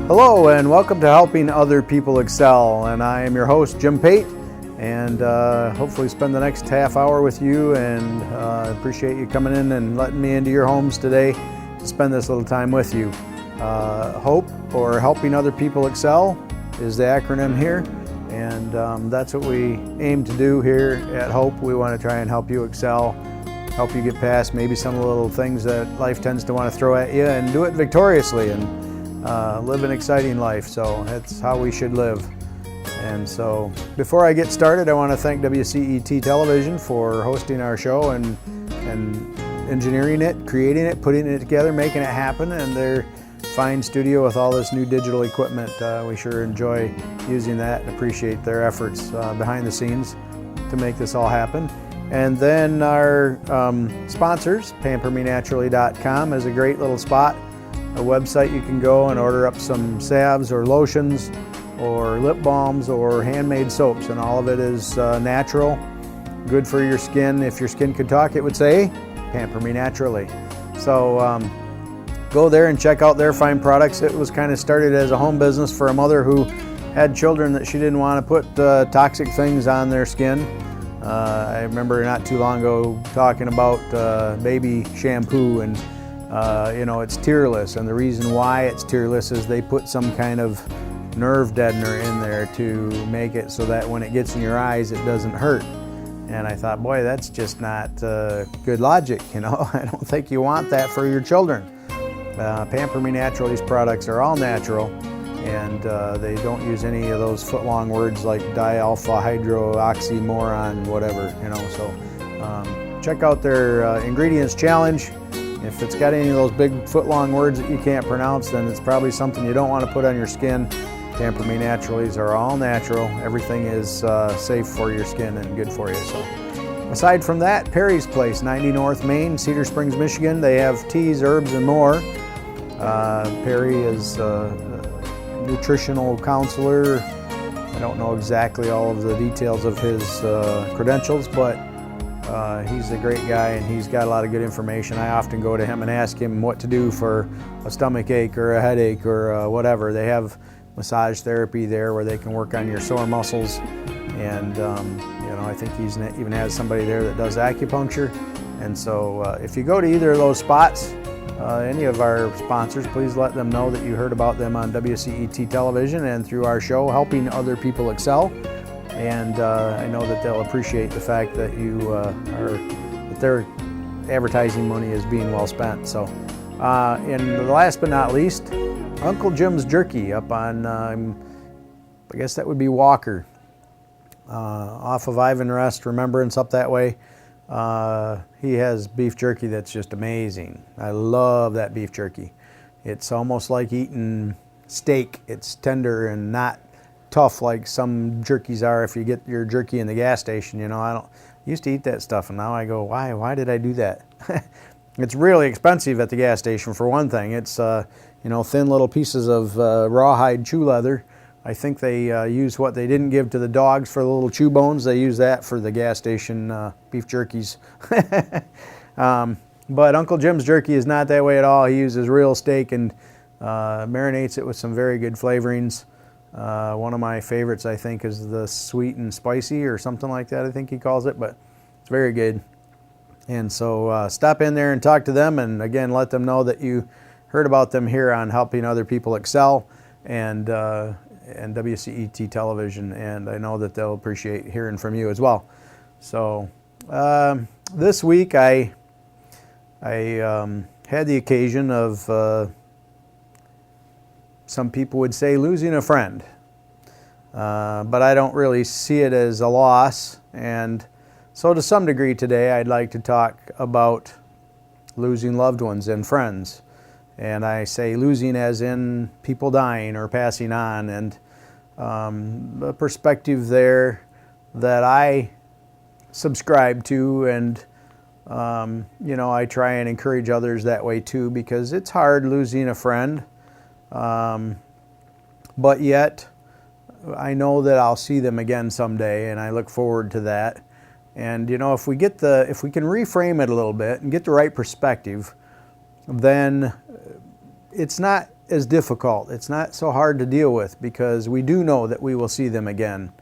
Hello and welcome to Helping Other People Excel, and I am your host Jim Pate, and hopefully spend the next half hour with you, and appreciate you coming in and letting me into your homes today to spend this little time with you. HOPE, or Helping Other People Excel, is the acronym here, and that's what we aim to do here at HOPE. We want to try and help you excel, help you get past maybe some of the little things that life tends to want to throw at you, and do it victoriously and live an exciting life. So that's how we should live. And so before I get started, I want to thank WCET Television for hosting our show and engineering it, creating it, putting it together, making it happen, and their fine studio with all this new digital equipment. We sure enjoy using that and appreciate their efforts behind the scenes to make this all happen. And then our sponsors, PamperMeNaturally.com is a great little spot, a website you can go and order up some salves or lotions or lip balms or handmade soaps, and all of it is natural, good for your skin. If your skin could talk, it would say, Pamper Me Naturally. So go there and check out their fine products. It was kind of started as a home business for a mother who had children that she didn't want to put toxic things on their skin. I remember not too long ago talking about baby shampoo, and it's tearless, and the reason why it's tearless is they put some kind of nerve deadener in there to make it so that when it gets in your eyes it doesn't hurt. And I thought, boy, that's just not good logic, I don't think you want that for your children. Pamper Me Naturally's products are all natural, and they don't use any of those foot-long words like dialpha hydroxymoron, whatever, so check out their ingredients challenge. If it's got any of those big foot-long words that you can't pronounce, then it's probably something you don't want to put on your skin. Pamper Me Naturally's are all natural. Everything is safe for your skin and good for you. So, aside from that, Perry's Place, 90 North Main, Cedar Springs, Michigan. They have teas, herbs, and more. Perry is a nutritional counselor. I don't know exactly all of the details of his credentials, but he's a great guy, and he's got a lot of good information. I often go to him and ask him what to do for a stomach ache or a headache or whatever. They have massage therapy there where they can work on your sore muscles, and I think he even has somebody there that does acupuncture. And so if you go to either of those spots, any of our sponsors, please let them know that you heard about them on WCET Television and through our show, Helping Other People Excel. And I know that they'll appreciate the fact that that their advertising money is being well spent. So, and last but not least, Uncle Jim's Jerky up on, I guess that would be Walker, off of Ivan Rest, Remembrance, up that way. He has beef jerky that's just amazing. I love that beef jerky. It's almost like eating steak. It's tender and not tough like some jerkies are if you get your jerky in the gas station. I used to eat that stuff, and now I go, why did I do that? It's really expensive at the gas station, for one thing. It's thin little pieces of rawhide chew leather. I think they use what they didn't give to the dogs for the little chew bones. They use that for the gas station beef jerkies. But Uncle Jim's Jerky is not that way at all. He uses real steak and marinates it with some very good flavorings. One of my favorites, I think, is the sweet and spicy, or something like that, I think he calls it, but it's very good. And so stop in there and talk to them, and again, let them know that you heard about them here on Helping Other People Excel and WCET Television, and I know that they'll appreciate hearing from you as well. So this week I had the occasion of some people would say losing a friend, but I don't really see it as a loss. And so to some degree today I'd like to talk about losing loved ones and friends. And I say losing as in people dying or passing on, and a perspective there that I subscribe to, and I try and encourage others that way too, because it's hard losing a friend. But yet I know that I'll see them again someday, and I look forward to that. And if we can reframe it a little bit and get the right perspective, then it's not as difficult. It's not so hard to deal with because we do know that we will see them again,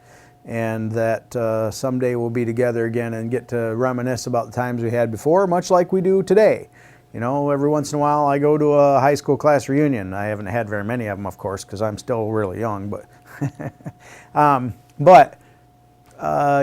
and that someday we'll be together again and get to reminisce about the times we had before, much like we do today. You know, every once in a while I go to a high school class reunion. I haven't had very many of them, of course, because I'm still really young, but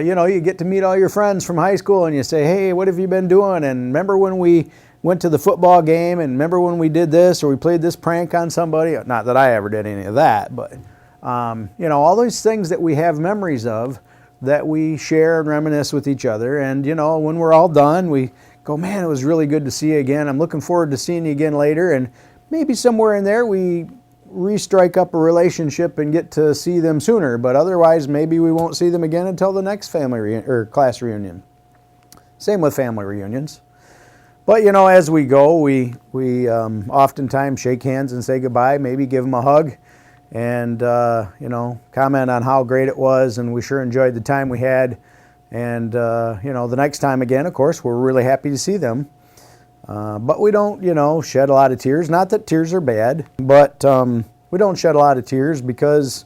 you know, you get to meet all your friends from high school and you say, hey, what have you been doing? And remember when we went to the football game, and remember when we did this, or we played this prank on somebody? Not that I ever did any of that, but you know, all those things that we have memories of that we share and reminisce with each other. And you know, when we're all done, we go, man, it was really good to see you again. I'm looking forward to seeing you again later. And maybe somewhere in there we restrike up a relationship and get to see them sooner. But otherwise, maybe we won't see them again until the next family or class reunion. Same with family reunions. But you know, as we go, we oftentimes shake hands and say goodbye, maybe give them a hug, and you know, comment on how great it was, and we sure enjoyed the time we had. And you know, the next time again, of course, we're really happy to see them. But we don't, you know, shed a lot of tears. Not that tears are bad, but we don't shed a lot of tears because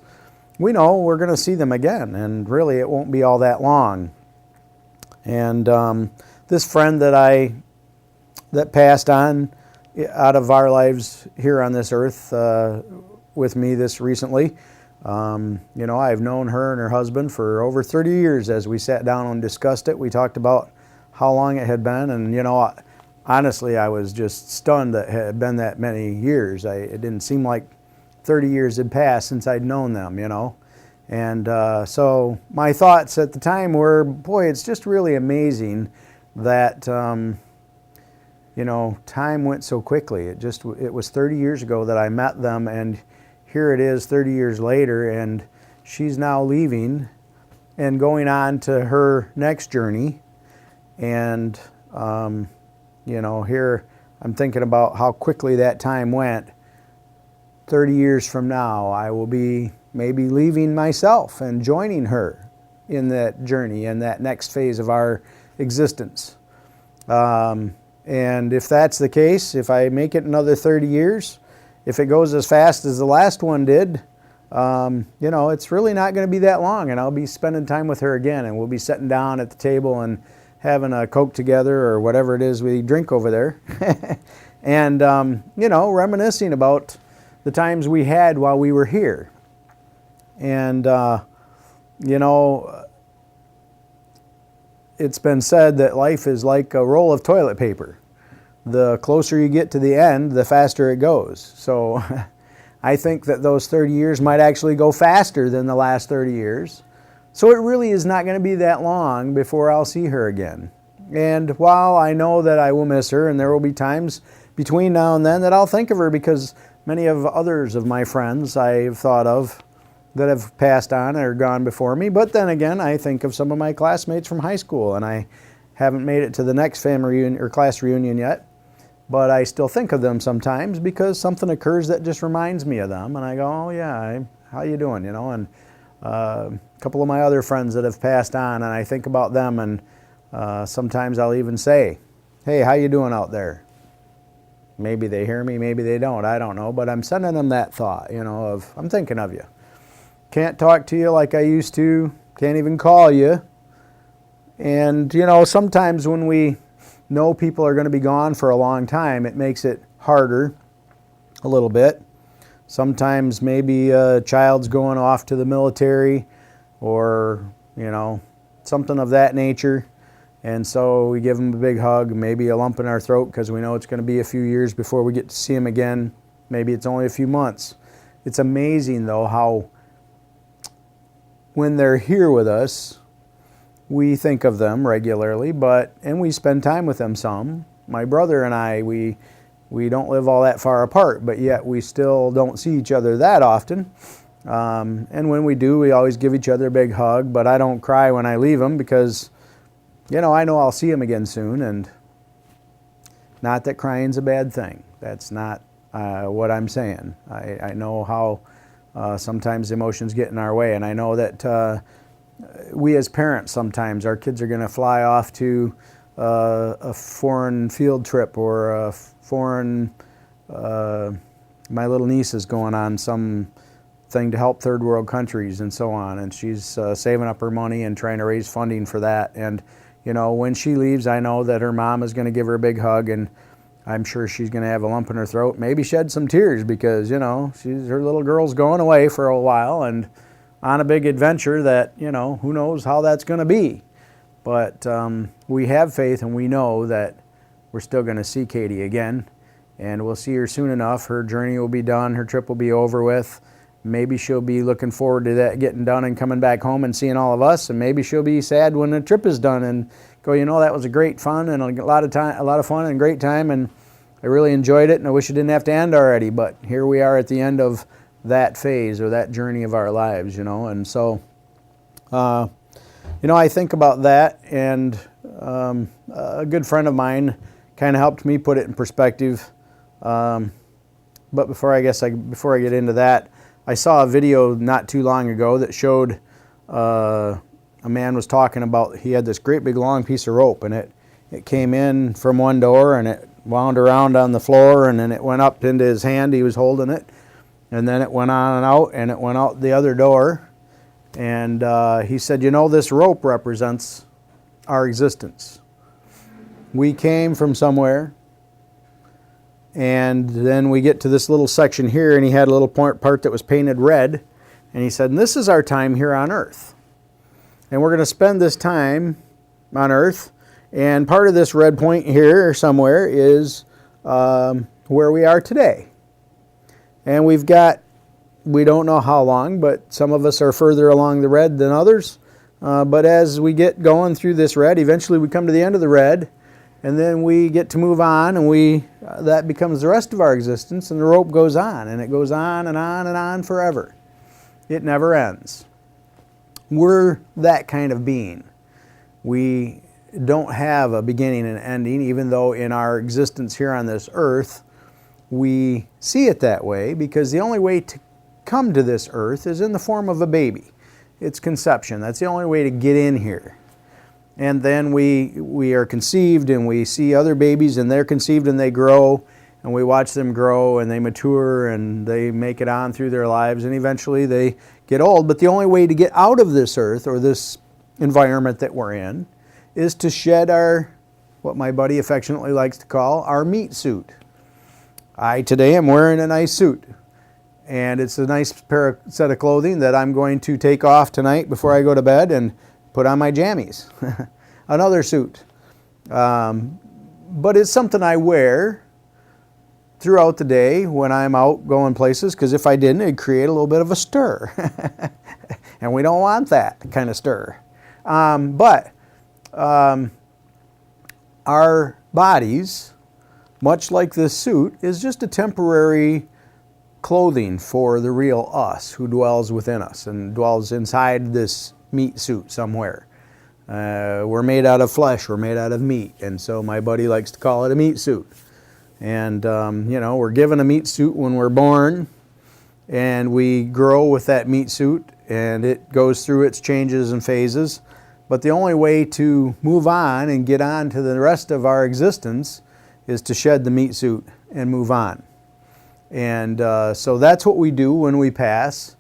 we know we're going to see them again, and really it won't be all that long. And this friend that passed on out of our lives here on this earth with me this recently, you know, I've known her and her husband for over 30 years. As we sat down and discussed it, we talked about how long it had been, and you know, honestly, I was just stunned that it had been that many years. It didn't seem like 30 years had passed since I'd known them, you know. And so my thoughts at the time were, boy, it's just really amazing that, you know, time went so quickly. It was 30 years ago that I met them, and here it is 30 years later, and she's now leaving and going on to her next journey. And you know, here I'm thinking about how quickly that time went. 30 years from now, I will be maybe leaving myself and joining her in that journey, in that next phase of our existence. And if that's the case, if I make it another 30 years, if it goes as fast as the last one did, you know, it's really not going to be that long, and I'll be spending time with her again, and we'll be sitting down at the table and having a Coke together or whatever it is we drink over there. And, you know, reminiscing about the times we had while we were here. And, you know, it's been said that life is like a roll of toilet paper. The closer you get to the end, the faster it goes. So I think that those 30 years might actually go faster than the last 30 years. So it really is not going to be that long before I'll see her again. And while I know that I will miss her, and there will be times between now and then that I'll think of her, because many of others of my friends I've thought of that have passed on or gone before me. But then again, I think of some of my classmates from high school, and I haven't made it to the next family reunion or class reunion yet. But I still think of them sometimes because something occurs that just reminds me of them, and I go, oh yeah, how you doing, you know? And a couple of my other friends that have passed on, and I think about them, and sometimes I'll even say, hey, how you doing out there? Maybe they hear me, maybe they don't, I don't know, but I'm sending them that thought, you know, of I'm thinking of you. Can't talk to you like I used to, can't even call you. And, you know, sometimes when we know people are going to be gone for a long time, it makes it harder a little bit. Sometimes maybe a child's going off to the military or, you know, something of that nature. And so we give them a big hug, maybe a lump in our throat because we know it's going to be a few years before we get to see them again. Maybe it's only a few months. It's amazing, though, how when they're here with us, we think of them regularly, and we spend time with them some. My brother and I, we don't live all that far apart, but yet we still don't see each other that often. And when we do, we always give each other a big hug, but I don't cry when I leave them because, you know I'll see them again soon, and not that crying's a bad thing. That's not what I'm saying. I know how sometimes emotions get in our way, and I know that we as parents sometimes, our kids are going to fly off to a foreign field trip or a foreign my little niece is going on some thing to help third world countries and so on, and she's saving up her money and trying to raise funding for that. And when she leaves, I know that her mom is going to give her a big hug, and I'm sure she's going to have a lump in her throat, maybe shed some tears, because her little girl's going away for a while and on a big adventure that who knows how that's going to be. But we have faith, and we know that we're still going to see Katie again, and we'll see her soon enough. Her journey will be done, her trip will be over with. Maybe she'll be looking forward to that getting done and coming back home and seeing all of us, and maybe she'll be sad when the trip is done and go, that was a great fun and a lot of fun and great time, and I really enjoyed it, and I wish it didn't have to end already. But here we are at the end of that phase or that journey of our lives, and so I think about that, and a good friend of mine kind of helped me put it in perspective. But before I get into that, I saw a video not too long ago that showed a man was talking about, he had this great big long piece of rope, and it came in from one door and it wound around on the floor, and then it went up into his hand, he was holding it, and then it went on and out, and it went out the other door. And he said, this rope represents our existence. We came from somewhere, and then we get to this little section here, and he had a little part that was painted red, and he said, and this is our time here on earth. And we're going to spend this time on earth, and part of this red point here somewhere is where we are today. And we don't know how long, but some of us are further along the red than others. But as we get going through this red, eventually we come to the end of the red, and then we get to move on, and that becomes the rest of our existence, and the rope goes on, and it goes on and on and on forever. It never ends. We're that kind of being. We don't have a beginning and ending, even though in our existence here on this earth, we see it that way, because the only way to come to this earth is in the form of a baby. It's conception. That's the only way to get in here. And then we are conceived, and we see other babies, and they're conceived and they grow, and we watch them grow and they mature and they make it on through their lives, and eventually they get old. But the only way to get out of this earth or this environment that we're in is to shed what my buddy affectionately likes to call our meat suit. I today am wearing a nice suit, and it's a nice set of clothing that I'm going to take off tonight before I go to bed and put on my jammies. Another suit. But it's something I wear throughout the day when I'm out going places, because if I didn't, it'd create a little bit of a stir. And we don't want that kind of stir. But our bodies, much like this suit, is just a temporary clothing for the real us who dwells within us and dwells inside this meat suit somewhere. We're made out of flesh, we're made out of meat, and so my buddy likes to call it a meat suit. And we're given a meat suit when we're born, and we grow with that meat suit, and it goes through its changes and phases. But the only way to move on and get on to the rest of our existence is to shed the meat suit and move on. And so that's what we do when we pass.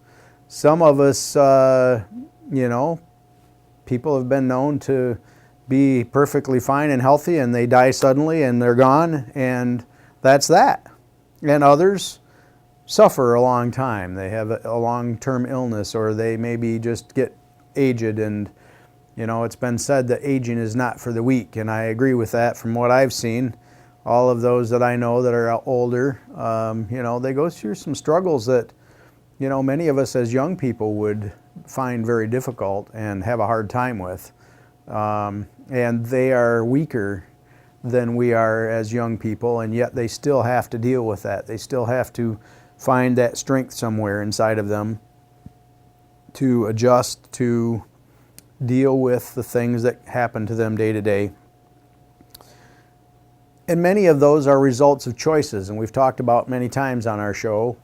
Some of us, people have been known to be perfectly fine and healthy, and they die suddenly and they're gone, and that's that. And others suffer a long time. They have a long-term illness, or they maybe just get aged, and it's been said that aging is not for the weak, and I agree with that from what I've seen. All of those that I know that are older, they go through some struggles that, many of us as young people would find very difficult and have a hard time with. And they are weaker than we are as young people, and yet they still have to deal with that. They still have to find that strength somewhere inside of them to adjust, to deal with the things that happen to them day to day. And many of those are results of choices, and we've talked about many times on our show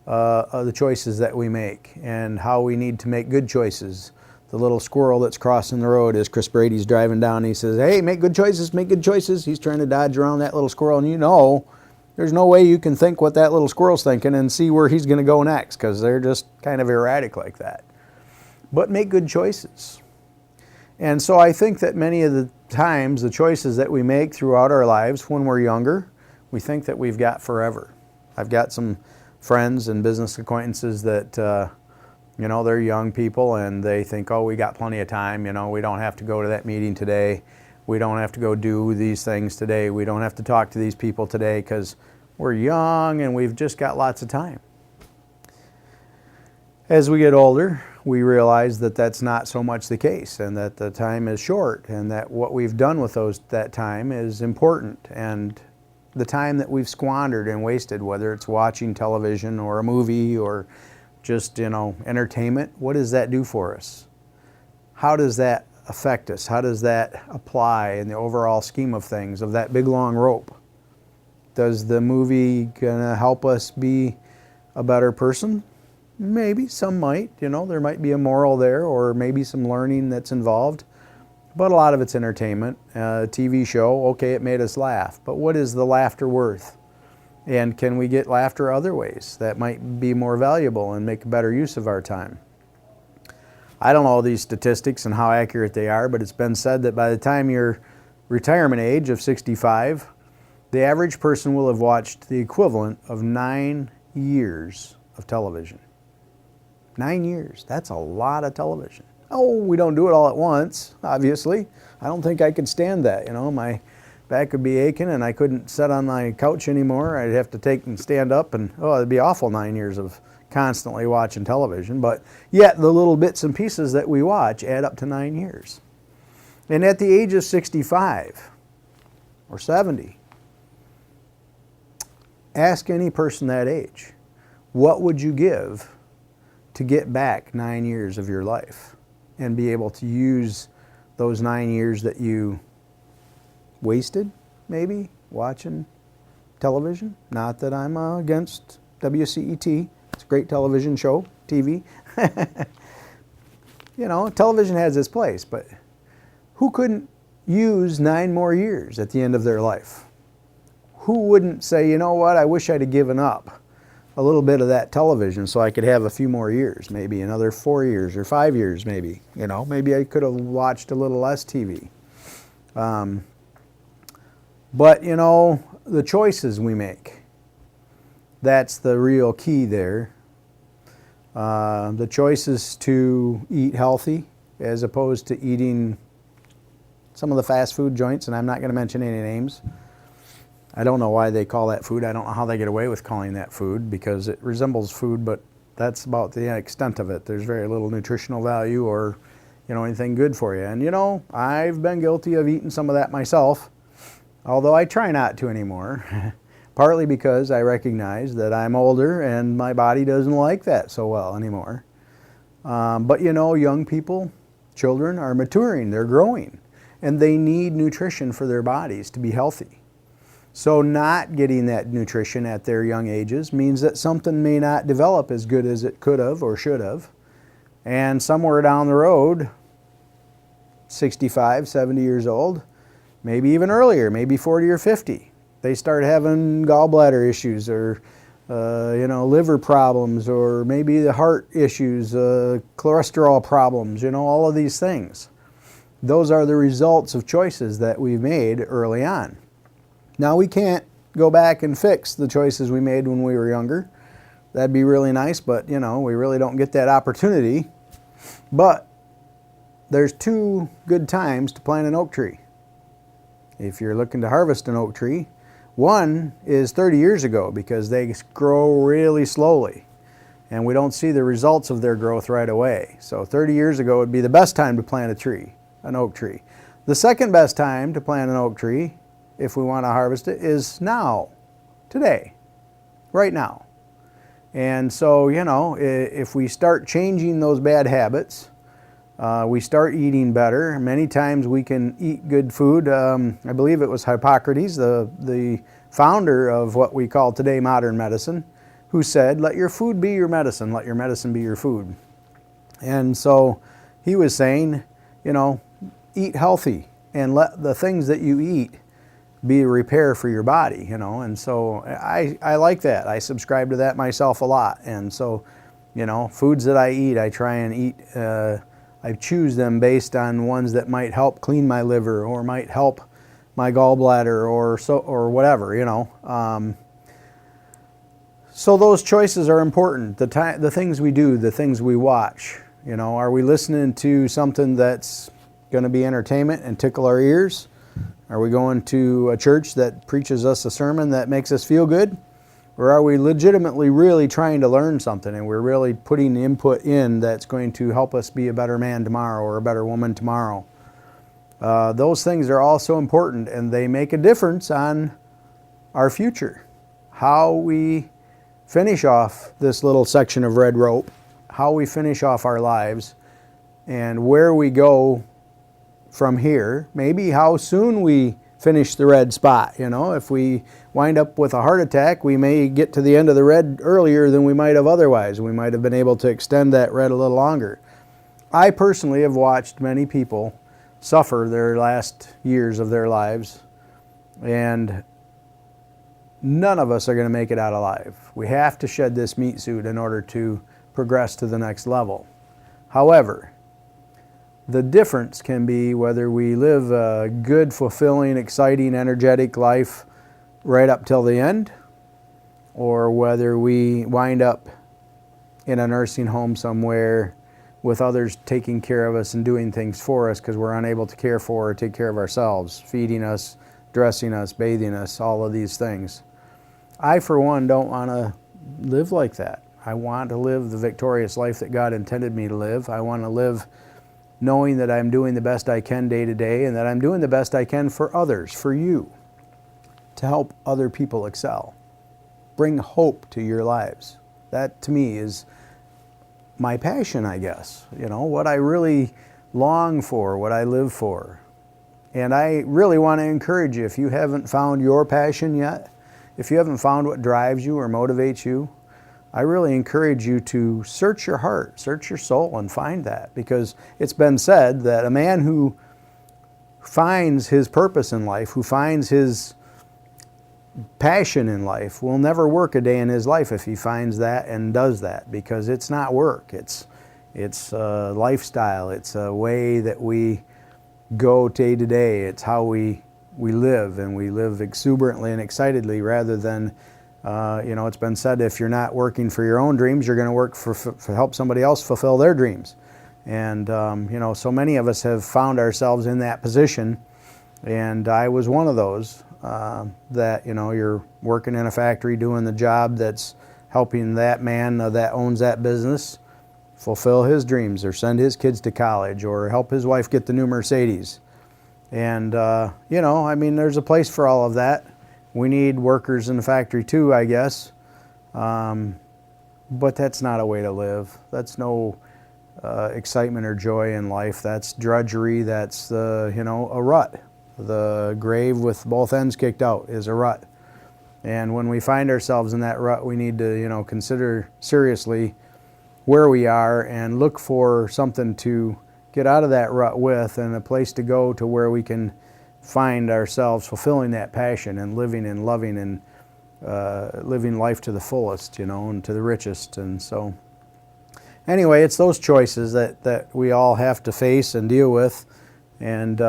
the choices that we make and how we need to make good choices. The little squirrel that's crossing the road as Chris Brady's driving down, he says, hey, make good choices, make good choices. He's trying to dodge around that little squirrel, and there's no way you can think what that little squirrel's thinking and see where he's going to go next, because they're just kind of erratic like that. But make good choices. And so I think that many of the times, the choices that we make throughout our lives when we're younger, we think that we've got forever. I've got some friends and business acquaintances that, they're young people and they think, oh, we got plenty of time, we don't have to go to that meeting today. We don't have to go do these things today. We don't have to talk to these people today because we're young and we've just got lots of time. As we get older, we realize that that's not so much the case, and that the time is short, and that what we've done with that time is important. And the time that we've squandered and wasted, whether it's watching television or a movie or just, entertainment, what does that do for us? How does that affect us? How does that apply in the overall scheme of things, of that big long rope? Does the movie gonna help us be a better person? Maybe, some might, there might be a moral there, or maybe some learning that's involved, but a lot of it's entertainment. TV show, okay, it made us laugh, but what is the laughter worth? And can we get laughter other ways that might be more valuable and make better use of our time? I don't know these statistics and how accurate they are, but it's been said that by the time you're retirement age of 65, the average person will have watched the equivalent of 9 years of television. 9 years, that's a lot of television. Oh, we don't do it all at once, obviously. I don't think I could stand that, my back would be aching and I couldn't sit on my couch anymore. I'd have to take and stand up and, it'd be awful 9 years of constantly watching television. But yet the little bits and pieces that we watch add up to 9 years. And at the age of 65 or 70, ask any person that age, what would you give to get back 9 years of your life and be able to use those 9 years that you wasted, maybe, watching television? Not that I'm against WCET. It's a great television show, TV. Television has its place, but who couldn't use 9 more years at the end of their life? Who wouldn't say, you know what, I wish I'd have given up a little bit of that television so I could have a few more years, maybe another 4 years or 5 years maybe. Maybe I could have watched a little less TV. But, the choices we make, that's the real key there. The choices to eat healthy as opposed to eating some of the fast food joints, and I'm not going to mention any names. I don't know why they call that food. I don't know how they get away with calling that food, because it resembles food, but that's about the extent of it. There's very little nutritional value or, anything good for you. And, I've been guilty of eating some of that myself, although I try not to anymore, partly because I recognize that I'm older and my body doesn't like that so well anymore. But, young people, children are maturing, they're growing, and they need nutrition for their bodies to be healthy. So not getting that nutrition at their young ages means that something may not develop as good as it could have or should have. And somewhere down the road, 65, 70 years old, maybe even earlier, maybe 40 or 50, they start having gallbladder issues or liver problems, or maybe the heart issues, cholesterol problems, all of these things. Those are the results of choices that we've made early on. Now, we can't go back and fix the choices we made when we were younger. That'd be really nice, but, we really don't get that opportunity. But there's 2 good times to plant an oak tree. If you're looking to harvest an oak tree, one is 30 years ago, because they grow really slowly, and we don't see the results of their growth right away. So 30 years ago would be the best time to plant a tree, an oak tree. The second best time to plant an oak tree, if we want to harvest it, is now, today, right now. And so, if we start changing those bad habits, we start eating better. Many times we can eat good food. I believe it was Hippocrates, the founder of what we call today modern medicine, who said, let your food be your medicine, let your medicine be your food. And so he was saying, eat healthy, and let the things that you eat be a repair for your body, you know. And so I like that. I subscribe to that myself a lot. And so, you know, foods that I eat, I try and eat, I choose them based on ones that might help clean my liver or might help my gallbladder or whatever, you know. So those choices are important. The things we do, the things we watch, you know, are we listening to something that's going to be entertainment and tickle our ears? Are we going to a church that preaches us a sermon that makes us feel good? Or are we legitimately really trying to learn something and we're really putting input in that's going to help us be a better man tomorrow or a better woman tomorrow? Those things are also important, and they make a difference on our future. How we finish off this little section of red rope, how we finish off our lives, and where we go from here, maybe how soon we finish the red spot. You know, if we wind up with a heart attack, we may get to the end of the red earlier than we might have otherwise. We might have been able to extend that red a little longer. I personally have watched many people suffer their last years of their lives, and none of us are going to make it out alive. We have to shed this meat suit in order to progress to the next level. However, the difference can be whether we live a good, fulfilling, exciting, energetic life right up till the end, or whether we wind up in a nursing home somewhere with others taking care of us and doing things for us because we're unable to care for or take care of ourselves, feeding us, dressing us, bathing us, all of these things. I, for one, don't want to live like that. I want to live the victorious life that God intended me to live. I want to live knowing that I'm doing the best I can day to day and that I'm doing the best I can for others, for you, to help other people excel. Bring hope to your lives. That, to me, is my passion, I guess. You know, what I really long for, what I live for. And I really want to encourage you, if you haven't found your passion yet, if you haven't found what drives you or motivates you, I really encourage you to search your heart, search your soul, and find that. Because it's been said that a man who finds his purpose in life, who finds his passion in life, will never work a day in his life if he finds that and does that. Because it's not work. It's a lifestyle. It's a way that we go day to day. It's how we live, and we live exuberantly and excitedly rather than you know, it's been said if you're not working for your own dreams, you're going to work for help somebody else fulfill their dreams. And you know, so many of us have found ourselves in that position, and I was one of those that, you know, you're working in a factory doing the job that's helping that man that owns that business fulfill his dreams or send his kids to college or help his wife get the new Mercedes. And you know, I mean, there's a place for all of that. We need workers in the factory too, I guess. But that's not a way to live. That's no excitement or joy in life. That's drudgery. That's, you know, a rut. The grave with both ends kicked out is a rut. And when we find ourselves in that rut, we need to, you know, consider seriously where we are and look for something to get out of that rut with, and a place to go to where we can find ourselves fulfilling that passion and living and loving and living life to the fullest, you know, and to the richest. And so anyway, it's those choices that we all have to face and deal with. And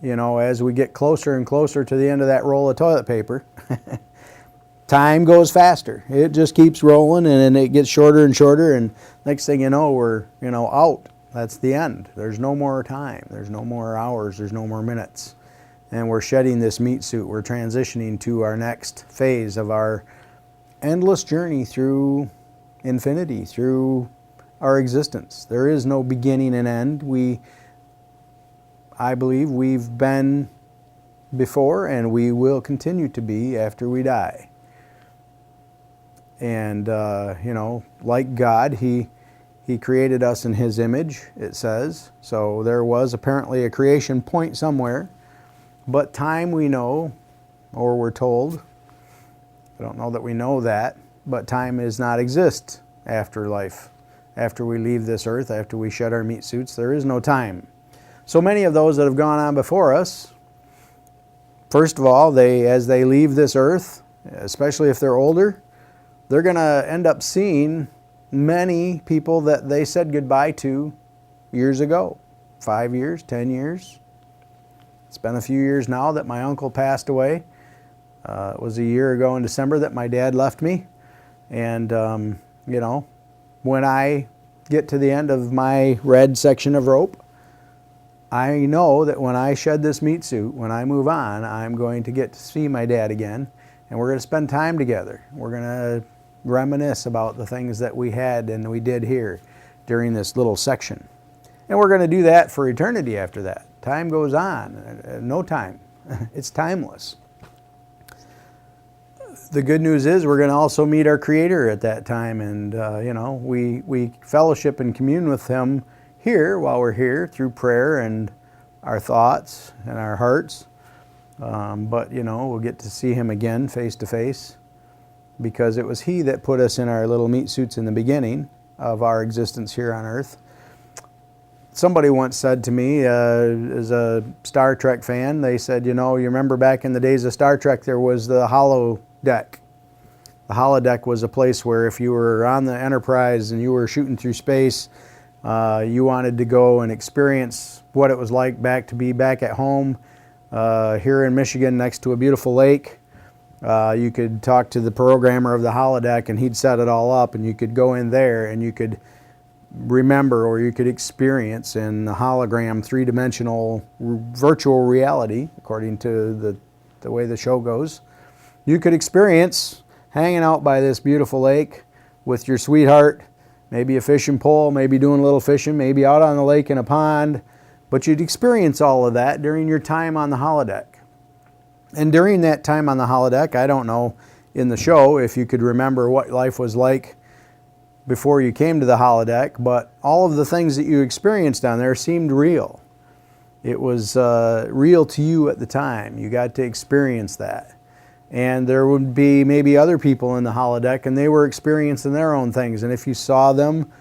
you know, as we get closer and closer to the end of that roll of toilet paper, time goes faster. It just keeps rolling, and it gets shorter and shorter, and next thing you know, we're, you know, out. That's the end. There's no more time. There's no more hours. There's no more minutes. And we're shedding this meat suit. We're transitioning to our next phase of our endless journey through infinity, through our existence. There is no beginning and end. I believe we've been before, and we will continue to be after we die. And, you know, like God, He created us in His image, it says. So there was apparently a creation point somewhere. But time, we know, or we're told, I don't know that we know that, but time does not exist after life. After we leave this earth, after we shed our meat suits, there is no time. So many of those that have gone on before us First of all, as they leave this earth, especially if they're older, they're going to end up seeing many people that they said goodbye to years ago, 5 years, 10 years. It's been a few years now that my uncle passed away. It was a year ago in December that my dad left me. And, when I get to the end of my red section of rope, I know that when I shed this meat suit, when I move on, I'm going to get to see my dad again, and we're going to spend time together. We're going to reminisce about the things that we had and we did here during this little section. And we're going to do that for eternity after that. Time goes on. No time. It's timeless. The good news is we're going to also meet our Creator at that time, and we fellowship and commune with Him here while we're here through prayer and our thoughts and our hearts. But we'll get to see Him again face to face, because it was He that put us in our little meat suits in the beginning of our existence here on earth. Somebody once said to me, as a Star Trek fan, they said, you remember back in the days of Star Trek, there was the holodeck. The holodeck was a place where if you were on the Enterprise and you were shooting through space, you wanted to go and experience what it was like to be back at home here in Michigan next to a beautiful lake. You could talk to the programmer of the holodeck and he'd set it all up, and you could go in there and you could remember, or you could experience in the hologram, three-dimensional virtual reality, according to the way the show goes. You could experience hanging out by this beautiful lake with your sweetheart, maybe a fishing pole, maybe doing a little fishing, maybe out on the lake in a pond, but you'd experience all of that during your time on the holodeck. And during that time on the holodeck, I don't know in the show if you could remember what life was like before you came to the holodeck, but all of the things that you experienced down there seemed real. It was real to you at the time. You got to experience that. And there would be maybe other people in the holodeck, and they were experiencing their own things. And if you saw them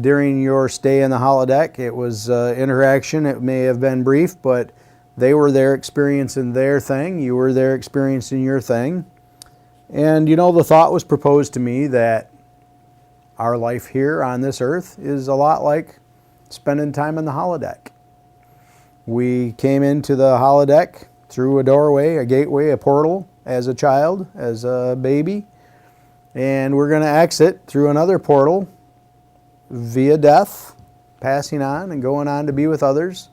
during your stay in the holodeck, it was interaction. It may have been brief, but they were there experiencing their thing. You were there experiencing your thing. And the thought was proposed to me that our life here on this earth is a lot like spending time in the holodeck. We came into the holodeck through a doorway, a gateway, a portal as a child, as a baby, and we're going to exit through another portal via death, passing on and going on to be with others.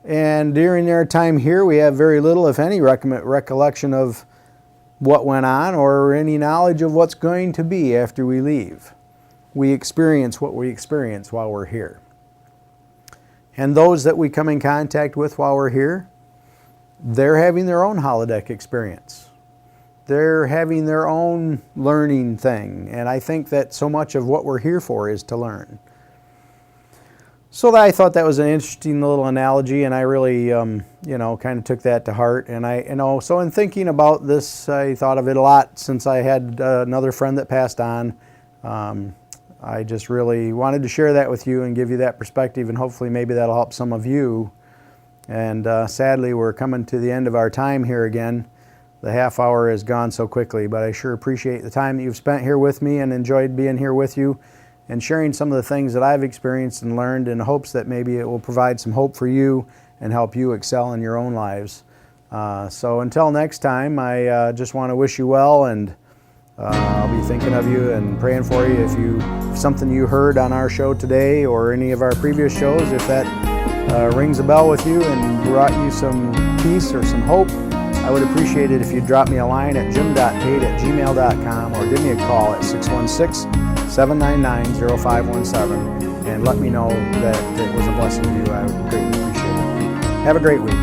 And during our time here, we have very little, if any, recollection of what went on or any knowledge of what's going to be after we leave. We experience what we experience while we're here. And those that we come in contact with while we're here, they're having their own holodeck experience. They're having their own learning thing. And I think that so much of what we're here for is to learn. So I thought that was an interesting little analogy, and I really, kind of took that to heart. And so in thinking about this, I thought of it a lot since I had another friend that passed on. I just really wanted to share that with you and give you that perspective, and hopefully maybe that'll help some of you. And sadly, we're coming to the end of our time here again. The half hour has gone so quickly, but I sure appreciate the time that you've spent here with me and enjoyed being here with you and sharing some of the things that I've experienced and learned, in hopes that maybe it will provide some hope for you and help you excel in your own lives. So until next time, I just want to wish you well, and I'll be thinking of you and praying for you. If something you heard on our show today or any of our previous shows, if that rings a bell with you and brought you some peace or some hope, I would appreciate it if you'd drop me a line at jim.pate@gmail.com or give me a call at 616-799-0517 and let me know that it was a blessing to you. I would greatly appreciate it. Have a great week.